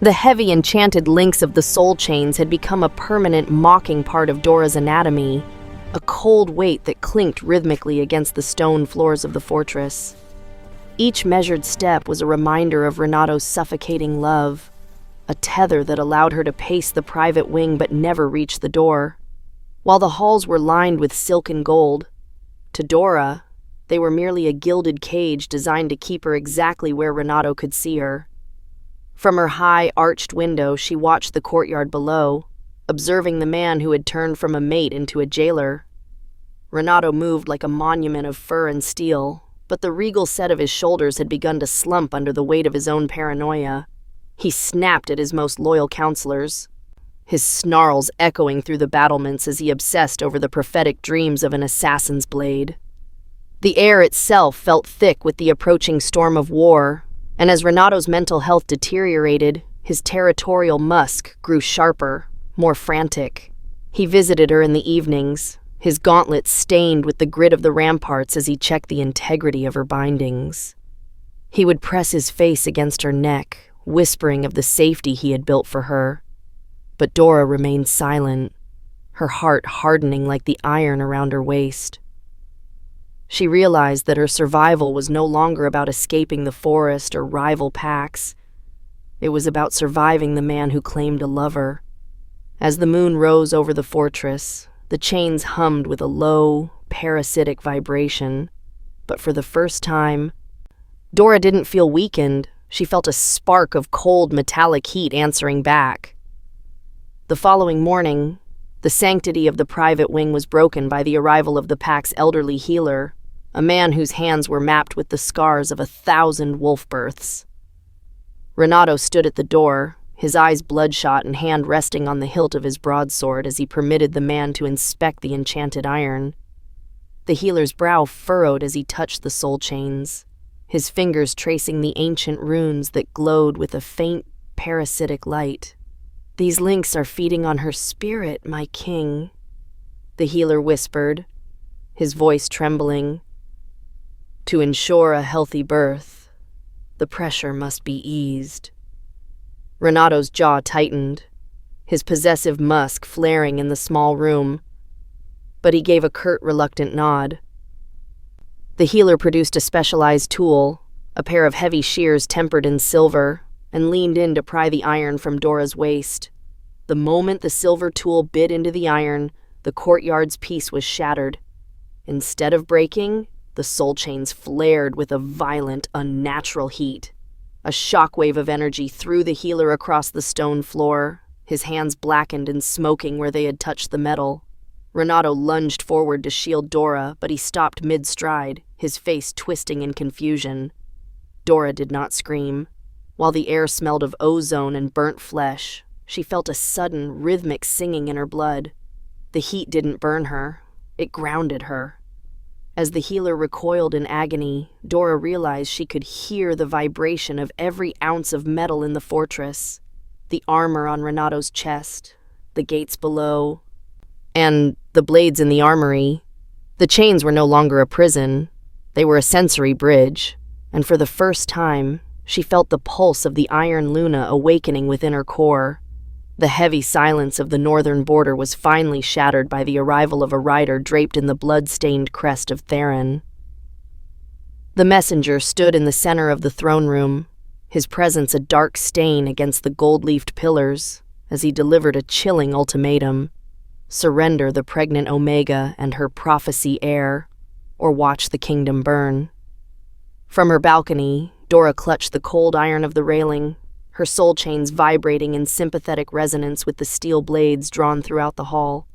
The heavy enchanted links of the soul chains had become a permanent mocking part of Dora's anatomy, a cold weight that clinked rhythmically against the stone floors of the fortress. Each measured step was a reminder of Renato's suffocating love, a tether that allowed her to pace the private wing but never reach the door. While the halls were lined with silk and gold, to Dora, they were merely a gilded cage designed to keep her exactly where Renato could see her. From her high, arched window, she watched the courtyard below, observing the man who had turned from a mate into a jailer. Renato moved like a monument of fur and steel, but the regal set of his shoulders had begun to slump under the weight of his own paranoia. He snapped at his most loyal counselors, his snarls echoing through the battlements as he obsessed over the prophetic dreams of an assassin's blade. The air itself felt thick with the approaching storm of war, and as Renato's mental health deteriorated, his territorial musk grew sharper, more frantic. He visited her in the evenings, his gauntlets stained with the grit of the ramparts as he checked the integrity of her bindings. He would press his face against her neck, whispering of the safety he had built for her. But Dora remained silent, her heart hardening like the iron around her waist. She realized that her survival was no longer about escaping the forest or rival packs. It was about surviving the man who claimed to love her. As the moon rose over the fortress, the chains hummed with a low, parasitic vibration. But for the first time, Dora didn't feel weakened. She felt a spark of cold, metallic heat answering back. The following morning, the sanctity of the private wing was broken by the arrival of the pack's elderly healer, a man whose hands were mapped with the scars of 1,000 wolf births. Renato stood at the door, his eyes bloodshot and hand resting on the hilt of his broadsword as he permitted the man to inspect the enchanted iron. The healer's brow furrowed as he touched the soul chains, his fingers tracing the ancient runes that glowed with a faint, parasitic light. "These links are feeding on her spirit, my king," the healer whispered, his voice trembling. "To ensure a healthy birth, the pressure must be eased." Renato's jaw tightened, his possessive musk flaring in the small room, but he gave a curt, reluctant nod. The healer produced a specialized tool, a pair of heavy shears tempered in silver, and leaned in to pry the iron from Dora's waist. The moment the silver tool bit into the iron, the courtyard's peace was shattered. Instead of breaking, the soul chains flared with a violent, unnatural heat. A shockwave of energy threw the healer across the stone floor, his hands blackened and smoking where they had touched the metal. Renato lunged forward to shield Dora, but he stopped mid-stride, his face twisting in confusion. Dora did not scream. While the air smelled of ozone and burnt flesh, she felt a sudden, rhythmic singing in her blood. The heat didn't burn her. It grounded her. As the healer recoiled in agony, Dora realized she could hear the vibration of every ounce of metal in the fortress, the armor on Renato's chest, the gates below, and the blades in the armory. The chains were no longer a prison. They were a sensory bridge, and for the first time, she felt the pulse of the Iron Luna awakening within her core. The heavy silence of the northern border was finally shattered by the arrival of a rider draped in the blood-stained crest of Theron. The messenger stood in the center of the throne room, his presence a dark stain against the gold-leafed pillars, as he delivered a chilling ultimatum: surrender the pregnant Omega and her prophecy heir, or watch the kingdom burn. From her balcony, Dora clutched the cold iron of the railing, her soul chains vibrating in sympathetic resonance with the steel blades drawn throughout the hall.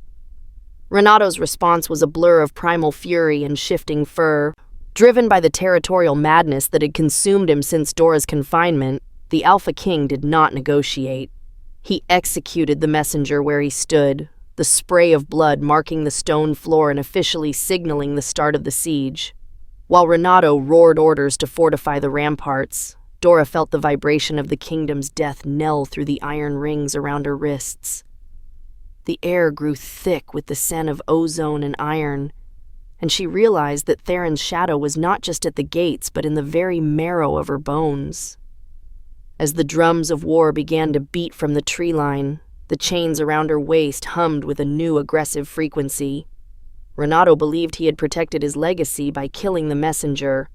Renato's response was a blur of primal fury and shifting fur. Driven by the territorial madness that had consumed him since Dora's confinement, the Alpha King did not negotiate. He executed the messenger where he stood, the spray of blood marking the stone floor and officially signaling the start of the siege. While Renato roared orders to fortify the ramparts, Dora felt the vibration of the kingdom's death knell through the iron rings around her wrists. The air grew thick with the scent of ozone and iron, and she realized that Theron's shadow was not just at the gates but in the very marrow of her bones. As the drums of war began to beat from the tree line, the chains around her waist hummed with a new aggressive frequency. Renato believed he had protected his legacy by killing the messenger,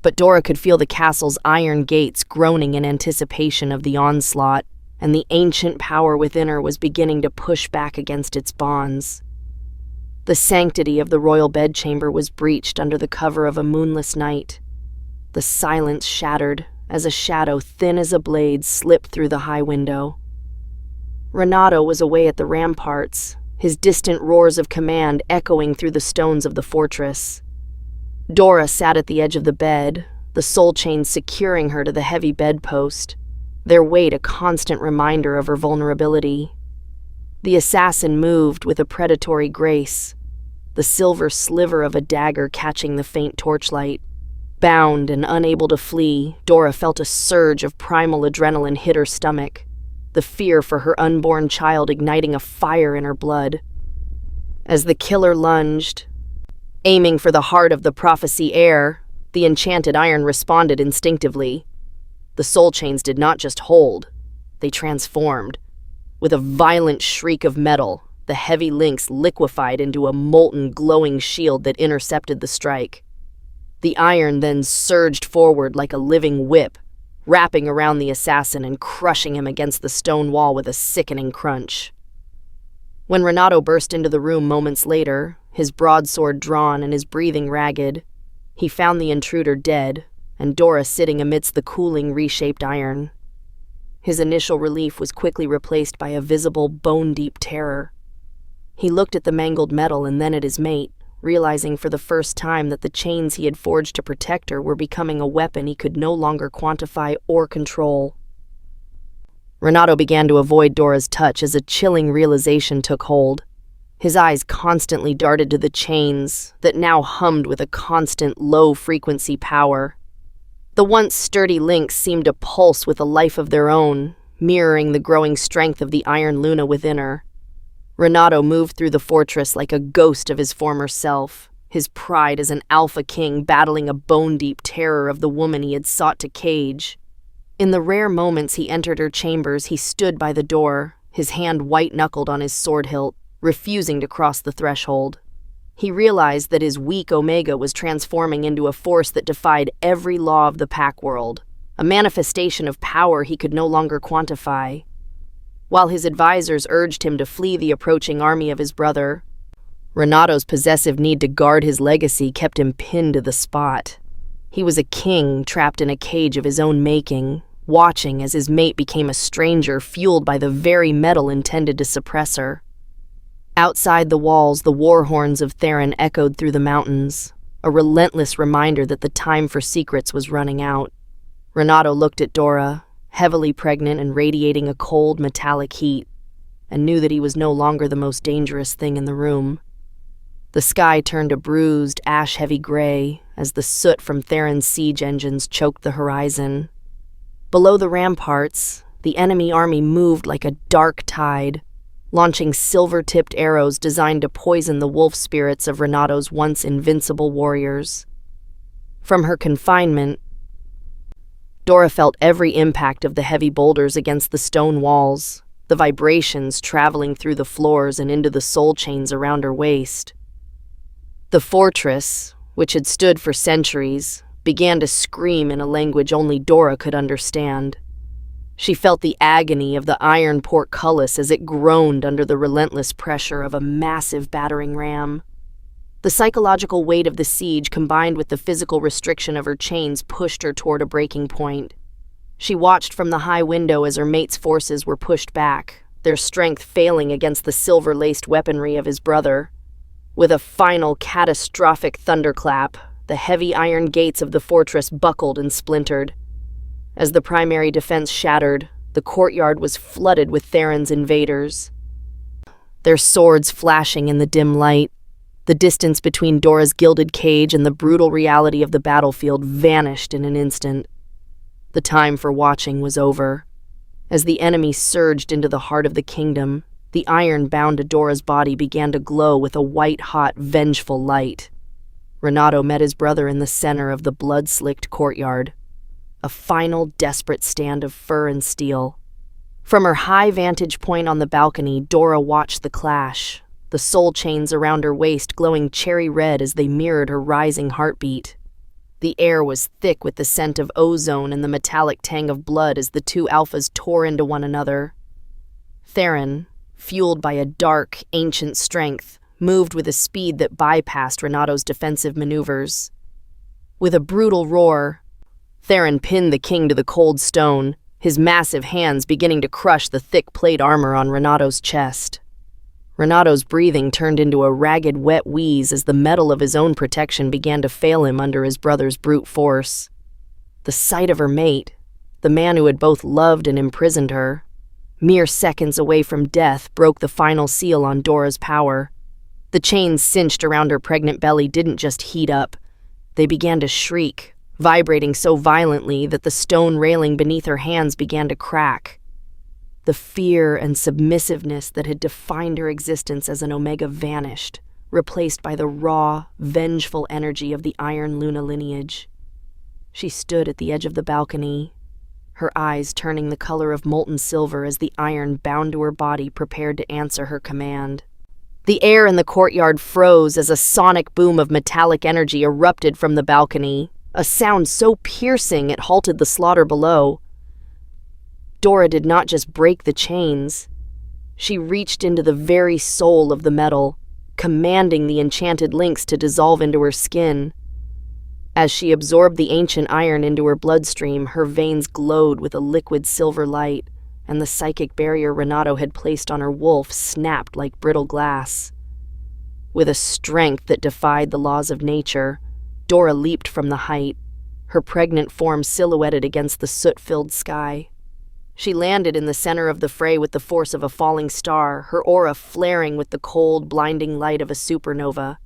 but Dora could feel the castle's iron gates groaning in anticipation of the onslaught, and the ancient power within her was beginning to push back against its bonds. The sanctity of the royal bedchamber was breached under the cover of a moonless night. The silence shattered as a shadow thin as a blade slipped through the high window. Renato was away at the ramparts, his distant roars of command echoing through the stones of the fortress. Dora sat at the edge of the bed, the soul chains securing her to the heavy bedpost, their weight a constant reminder of her vulnerability. The assassin moved with a predatory grace, the silver sliver of a dagger catching the faint torchlight. Bound and unable to flee, Dora felt a surge of primal adrenaline hit her stomach, the fear for her unborn child igniting a fire in her blood. As the killer lunged, aiming for the heart of the prophecy heir, the enchanted iron responded instinctively. The soul chains did not just hold, they transformed. With a violent shriek of metal, the heavy links liquefied into a molten, glowing shield that intercepted the strike. The iron then surged forward like a living whip, wrapping around the assassin and crushing him against the stone wall with a sickening crunch. When Renato burst into the room moments later, his broadsword drawn and his breathing ragged, he found the intruder dead, and Dora sitting amidst the cooling, reshaped iron. His initial relief was quickly replaced by a visible, bone-deep terror. He looked at the mangled metal and then at his mate, realizing for the first time that the chains he had forged to protect her were becoming a weapon he could no longer quantify or control. Renato began to avoid Dora's touch as a chilling realization took hold. His eyes constantly darted to the chains that now hummed with a constant, low-frequency power. The once sturdy links seemed to pulse with a life of their own, mirroring the growing strength of the iron Luna within her. Renato moved through the fortress like a ghost of his former self, his pride as an alpha king battling a bone-deep terror of the woman he had sought to cage. In the rare moments he entered her chambers, he stood by the door, his hand white-knuckled on his sword hilt, refusing to cross the threshold. He realized that his weak Omega was transforming into a force that defied every law of the pack world, a manifestation of power he could no longer quantify. While his advisors urged him to flee the approaching army of his brother, Renato's possessive need to guard his legacy kept him pinned to the spot. He was a king trapped in a cage of his own making, watching as his mate became a stranger fueled by the very metal intended to suppress her. Outside the walls, the war horns of Theron echoed through the mountains, a relentless reminder that the time for secrets was running out. Renato looked at Dora, heavily pregnant and radiating a cold, metallic heat, and knew that he was no longer the most dangerous thing in the room. The sky turned a bruised, ash-heavy gray as the soot from Theron's siege engines choked the horizon. Below the ramparts, the enemy army moved like a dark tide, launching silver-tipped arrows designed to poison the wolf spirits of Renato's once invincible warriors. From her confinement, Dora felt every impact of the heavy boulders against the stone walls, the vibrations traveling through the floors and into the soul chains around her waist. The fortress, which had stood for centuries, began to scream in a language only Dora could understand. She felt the agony of the iron portcullis as it groaned under the relentless pressure of a massive battering ram. The psychological weight of the siege combined with the physical restriction of her chains pushed her toward a breaking point. She watched from the high window as her mate's forces were pushed back, their strength failing against the silver-laced weaponry of his brother. With a final catastrophic thunderclap, the heavy iron gates of the fortress buckled and splintered. As the primary defense shattered, the courtyard was flooded with Theron's invaders, their swords flashing in the dim light. The distance between Dora's gilded cage and the brutal reality of the battlefield vanished in an instant. The time for watching was over. As the enemy surged into the heart of the kingdom, the iron bound to Dora's body began to glow with a white-hot, vengeful light. Renato met his brother in the center of the blood-slicked courtyard. a final desperate stand of fur and steel. From her high vantage point on the balcony, Dora watched the clash, the soul chains around her waist glowing cherry red as they mirrored her rising heartbeat. The air was thick with the scent of ozone and the metallic tang of blood as the two alphas tore into one another. Theron, fueled by a dark, ancient strength, moved with a speed that bypassed Renato's defensive maneuvers. With a brutal roar, Theron pinned the king to the cold stone, his massive hands beginning to crush the thick plate armor on Renato's chest. Renato's breathing turned into a ragged, wet wheeze as the metal of his own protection began to fail him under his brother's brute force. The sight of her mate, the man who had both loved and imprisoned her, mere seconds away from death, broke the final seal on Dora's power. The chains cinched around her pregnant belly didn't just heat up. They began to shriek, vibrating so violently that the stone railing beneath her hands began to crack. The fear and submissiveness that had defined her existence as an Omega vanished, replaced by the raw, vengeful energy of the Iron Luna lineage. She stood at the edge of the balcony, her eyes turning the color of molten silver as the iron bound to her body prepared to answer her command. The air in the courtyard froze as a sonic boom of metallic energy erupted from the balcony, a sound so piercing it halted the slaughter below. Dora did not just break the chains. She reached into the very soul of the metal, commanding the enchanted links to dissolve into her skin. As she absorbed the ancient iron into her bloodstream, her veins glowed with a liquid silver light, and the psychic barrier Renato had placed on her wolf snapped like brittle glass. With a strength that defied the laws of nature, Dora leaped from the height, her pregnant form silhouetted against the soot-filled sky. She landed in the center of the fray with the force of a falling star, her aura flaring with the cold, blinding light of a supernova.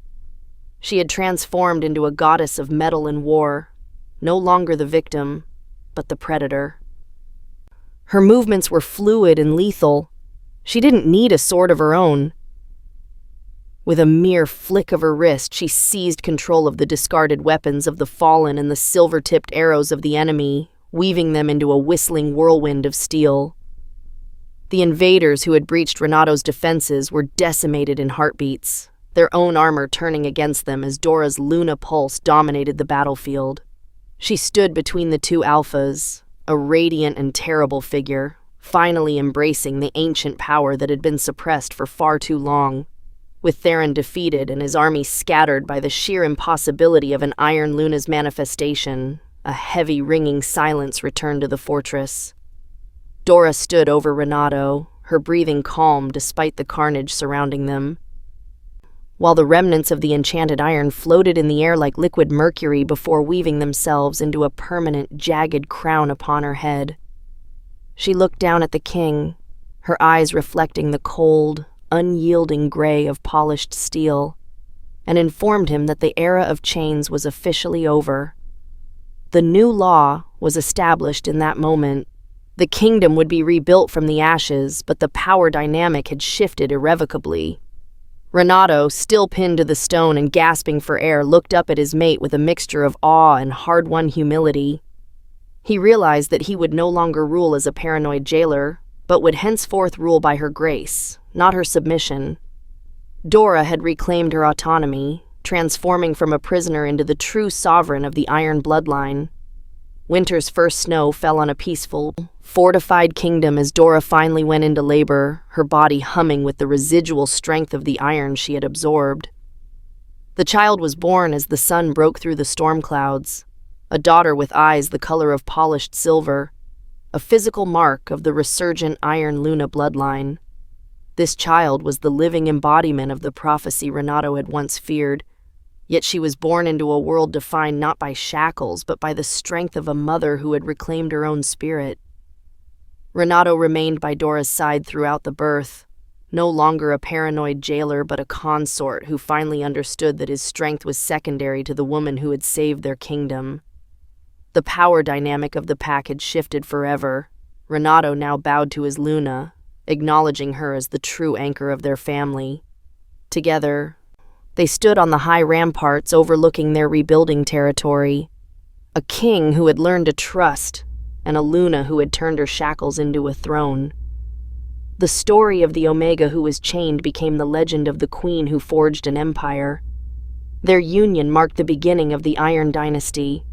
She had transformed into a goddess of metal and war, no longer the victim, but the predator. Her movements were fluid and lethal. She didn't need a sword of her own. With a mere flick of her wrist, she seized control of the discarded weapons of the fallen and the silver-tipped arrows of the enemy, weaving them into a whistling whirlwind of steel. The invaders who had breached Renato's defenses were decimated in heartbeats, their own armor turning against them as Dora's Luna pulse dominated the battlefield. She stood between the two alphas, a radiant and terrible figure, finally embracing the ancient power that had been suppressed for far too long. With Theron defeated and his army scattered by the sheer impossibility of an Iron Luna's manifestation, a heavy, ringing silence returned to the fortress. Dora stood over Renato, her breathing calm despite the carnage surrounding them, while the remnants of the enchanted iron floated in the air like liquid mercury before weaving themselves into a permanent, jagged crown upon her head. She looked down at the king, her eyes reflecting the cold, unyielding gray of polished steel, and informed him that the era of chains was officially over. The new law was established in that moment. The kingdom would be rebuilt from the ashes, but the power dynamic had shifted irrevocably. Renato, still pinned to the stone and gasping for air, looked up at his mate with a mixture of awe and hard-won humility. He realized that he would no longer rule as a paranoid jailer, but would henceforth rule by her grace, not her submission. Dora had reclaimed her autonomy, transforming from a prisoner into the true sovereign of the Iron bloodline. Winter's first snow fell on a peaceful, fortified kingdom as Dora finally went into labor, her body humming with the residual strength of the iron she had absorbed. The child was born as the sun broke through the storm clouds, a daughter with eyes the color of polished silver, a physical mark of the resurgent Iron Luna bloodline. This child was the living embodiment of the prophecy Renato had once feared, yet she was born into a world defined not by shackles, but by the strength of a mother who had reclaimed her own spirit. Renato remained by Dora's side throughout the birth, no longer a paranoid jailer, but a consort who finally understood that his strength was secondary to the woman who had saved their kingdom. The power dynamic of the pack had shifted forever. Renato now bowed to his Luna, acknowledging her as the true anchor of their family. Together, they stood on the high ramparts overlooking their rebuilding territory, A king who had learned to trust, and a Luna who had turned her shackles into a throne. The story of the Omega who was chained became the legend of the queen who forged an empire. Their union marked the beginning of the Iron Dynasty,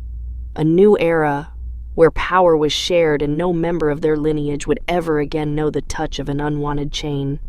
a new era where power was shared and no member of their lineage would ever again know the touch of an unwanted chain.